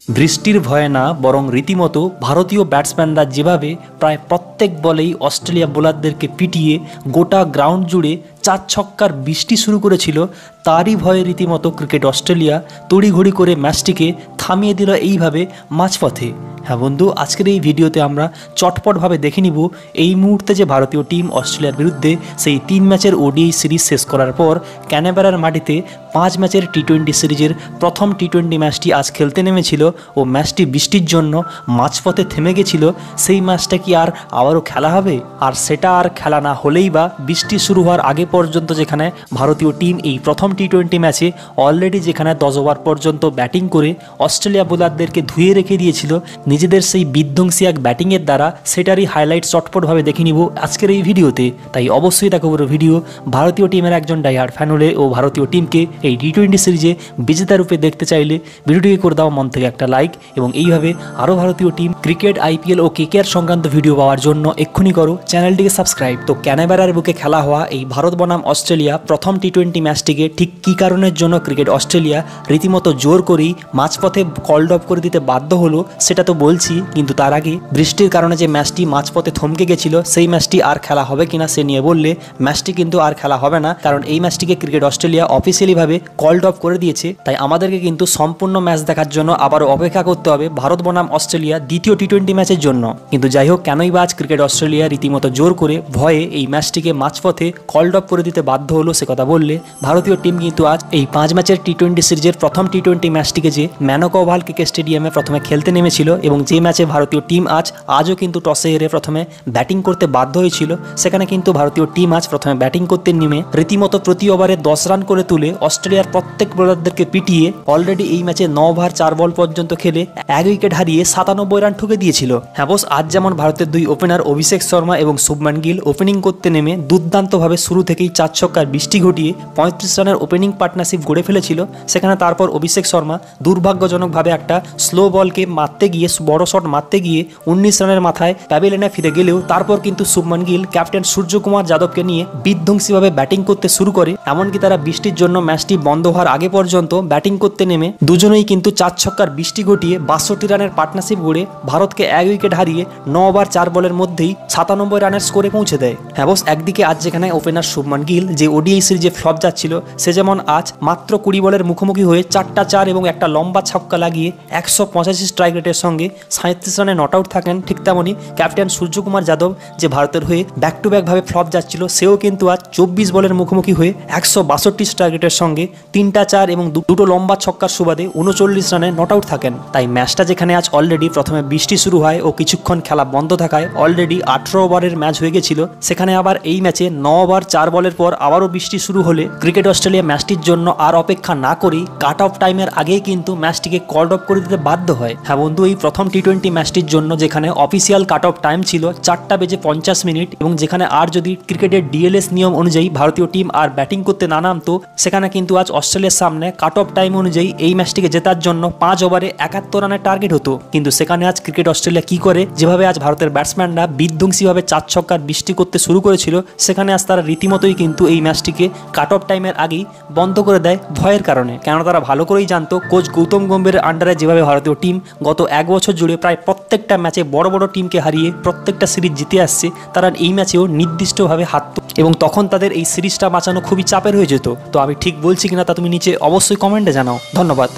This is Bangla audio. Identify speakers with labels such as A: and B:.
A: বৃষ্টির ভয়ে না বরং রীতিমতো ভারতীয় ব্যাটসম্যানরা যেভাবে প্রায় প্রত্যেক বলেই অস্ট্রেলিয়া বোলারদেরকে পিটিয়ে গোটা গ্রাউন্ড জুড়ে 4 ছক্কার বৃষ্টি শুরু করেছিল, তারই ভয়ে রীতিমতো ক্রিকেট অস্ট্রেলিয়া তড়িঘড়ি করে ম্যাচটিকে থামিয়ে দিল এইভাবে মাঝপথে। হ্যাঁ বন্ধু, আজকের এই ভিডিওতে আমরা চটপটভাবে দেখে নিব এই মুহূর্তে যে ভারতীয় টিম অস্ট্রেলিয়ার বিরুদ্ধে সেই 3 ম্যাচের ওডিআই সিরিজ শেষ করার পর ক্যানবেরার মাটিতে 5 ম্যাচের টি20 সিরিজের প্রথম টি20 ম্যাচটি আজ খেলতে নেমেছিল ও ম্যাচটি বৃষ্টির জন্য মাঝপথে থেমে গেছিল। সেই ম্যাচটা কি আর আবারও খেলা হবে? আর সেটা আর খেলা না হলেই বা বৃষ্টি শুরু হওয়ার আগে পর্যন্ত যেখানে ভারতীয় টিম এই প্রথম টি20 ম্যাচে অলরেডি যেখানে 10 ওভার পর্যন্ত ব্যাটিং করে অস্ট্রেলিয়া বোলারদেরকে ধুয়ে রেখে দিয়েছিল নিজেদের সেই বিধ্বংসী এক ব্যাটিংয়ের দ্বারা, সেটারই হাইলাইট চটপটভাবে দেখে নিব আজকের এই ভিডিওতে। তাই অবশ্যই দেখো পুরো ভিডিও। ভারতীয় টিমের একজন ডাইহার্ড ফ্যান হলে ও ভারতীয় টিমকে এই টি20 সিরিজে বিজেতা রূপে দেখতে চাইলে ভিডিওটিকে করে দাও মন থেকে একটা লাইক, এবং এইভাবে আরও ভারতীয় টিম ক্রিকেট, আইপিএল ও কেকেআর সংক্রান্ত ভিডিও পাওয়ার জন্য এক্ষুনি করো চ্যানেলটিকে সাবস্ক্রাইব। তো ক্যানবেরার বুকে খেলা হওয়া এই ভারত বনাম অস্ট্রেলিয়া প্রথম টি20 ম্যাচটিকে ঠিক কী কারণের জন্য ক্রিকেট অস্ট্রেলিয়া রীতিমতো জোর করেই মাঝপথে কল ড্রপ করে দিতে বাধ্য হলো সেটা তো বলছি, কিন্তু তার আগে বৃষ্টির কারণে যে ম্যাচটি মাঝপথে থমকে গেছিল সেই ম্যাচটি আর খেলা হবে কিনা সে নিয়ে বললে ম্যাচটি কিন্তু আর খেলা হবে না, কারণ এই ম্যাচটিকে ক্রিকেট অস্ট্রেলিয়া অফিসিয়ালিভাবে কল ড্রপ করে দিয়েছে। তাই আমাদেরকে কিন্তু সম্পূর্ণ ম্যাচ দেখার জন্য আবারও অপেক্ষা করতে হবে ভারত বনাম অস্ট্রেলিয়া দ্বিতীয় টি20 ম্যাচের জন্য। কিন্তু যাই হোক, কেনই বা আজ ক্রিকেট অস্ট্রেলিয়া রীতিমতো জোর করে ভয়ে এই ম্যাচটিকে মাঝপথে কল ড্রপ করে দিতে বাধ্য হলো সে কথা বললে ভারতীয় টিম কিন্তু আজ এই 5 ম্যাচের টি20 সিরিজের প্রথম টি20 ম্যাচটিকে যে ম্যানকা ওভাল ক্রিকেট স্টেডিয়ামে প্রথমে খেলতে নেমেছিল এবং যে ম্যাচে ভারতীয় টিম আজও কিন্তু টসে হেরে প্রথমে ব্যাটিং করতে বাধ্য হয়েছিল, সেখানে কিন্তু ভারতীয় টিম আজ প্রথমে ব্যাটিং করতে নেমে রীতিমতো প্রতি ওভারে 10 রান করে তুলে অস্ট্রেলিয়ার প্রত্যেক বোলারদেরকে পিটিয়ে অলরেডি এই ম্যাচে 9 ওভার 4 বল পর্যন্ত খেলে 1 উইকেট হারিয়ে 97 রান ঠুকে দিয়েছিল। হ্যাঁ বস, আজ যেমন ভারতের 2 ওপেনার অভিষেক শর্মা এবং শুভমান গিল ওপেনিং করতে নেমে দুর্দান্তভাবে শুরু থেকেই 4 ছক্কার বৃষ্টি ঘটিয়ে 35 রানের ওপেনিং পার্টনারশিপ গড়ে ফেলেছিল, সেখানে তারপর অভিষেক শর্মা দুর্ভাগ্যজনকভাবে একটা স্লো বলকে মারতে গিয়ে, বড় শট মারতে গিয়ে 19 রানের মাথায় প্যাভিলিয়নে ফিরে গেলেও তারপর কিন্তু শুভমান গিল ক্যাপ্টেন সূর্যকুমার যাদবকে নিয়ে বিধ্বংসীভাবে ব্যাটিং করতে শুরু করে। এমনকি তারা বৃষ্টির জন্য ম্যাচটি বন্ধ হওয়ার আগে পর্যন্ত ব্যাটিং করতে নেমে দুজনেই কিন্তু 4 ছক্কার বৃষ্টি ঘটিয়ে 62 রানের পার্টনারশিপ গড়ে ভারতকে 1 উইকেট হারিয়ে 9 ওভার 4 বলের মধ্যেই 97 রানের স্কোরে পৌঁছে দেয়। হ্যাঁ বস, একদিকে আজ যেখানে ওপেনার শুভমান গিল যে ওডিআই সিরিজে ফ্লপ যাচ্ছিল, সে যেমন আজ মাত্র 20 বলের মুখোমুখি হয়ে 4টা 4 এবং একটা লম্বা ছক্কা লাগিয়ে 185 স্ট্রাইক রেটের সঙ্গে 37 রানে নট আউট থাকেন, ঠিক তেমনই ক্যাপ্টেন সূর্যকুমার যাদব যে ভারতের হয়ে ব্যাক টু ব্যাক ভাবে ফ্লপ যাচ্ছিল, সেও কিন্তু আজ 24 বলের মুখোমুখি হয়ে 162 স্ট্রাইক রেটের সঙ্গে 3টা 4 এবং দুটো লম্বা ছক্কার সুবাদে 39 রানে নট আউট থাকেন। তাই ম্যাচটা যেখানে আজ অলরেডি প্রথমে বৃষ্টি শুরু হয় ও কিছুক্ষণ খেলা বন্ধ থাকায় অলরেডি 18 ওভারের ম্যাচ হয়ে গেছিল, সেখানে আবার এই ম্যাচে 9 ওভার 4 বলের পর আবারও বৃষ্টি শুরু হলে ক্রিকেট অস্ট্রেলিয়া ম্যাচটির জন্য আর অপেক্ষা না করেই কাট অফ টাইমের আগেই কিন্তু ম্যাচটিকে কল অফ করে দিতে বাধ্য হয়। হ্যাঁ বন্ধু, এই প্রথম টি20 ম্যাচটির জন্য যেখানে অফিসিয়াল কাট অফ টাইম ছিল 4:50 এবং যেখানে আর যদি ক্রিকেটের ডিএলএস নিয়ম অনুযায়ী ভারতীয় টিম আর ব্যাটিং করতে না নামতো, সেখানে কিন্তু আজ অস্ট্রেলিয়ার সামনে কাট অফ টাইম অনুযায়ী এই ম্যাচটিকে জেতার জন্য 5 ওভারে 71 রানের টার্গেট হতো। কিন্তু সেখানে আজ ক্রিকেট অস্ট্রেলিয়া কি করে, যেভাবে আজ ভারতের ব্যাটসম্যানরা বিধ্বংসীভাবে 4 ছক্কার বৃষ্টি করতে শুরু করেছিল, সেখানে আজ তারা রীতিমতোই কিন্তু এই ম্যাচটিকে কাট অফ টাইমের আগেই বন্ধ করে দেয় ভয়ের কারণে। কেননা তারা ভালো করেই জানতো কোচ গৌতম গম্ভীরের আন্ডারে যেভাবে ভারতীয় টিম গত 1 বছর জুড়ে প্রায় প্রত্যেকটা ম্যাচে বড় বড় টিমকে হারিয়ে প্রত্যেকটা সিরিজ জিতে আসছে, তারা এই ম্যাচেও নির্দিষ্টভাবে হারত এবং তখন তাদের এই সিরিজটা বাঁচানো খুবই চাপের হয়ে যেত। তো আমি ঠিক বলছি কিনা তা তুমি নিচে অবশ্যই কমেন্টে জানাও। ধন্যবাদ।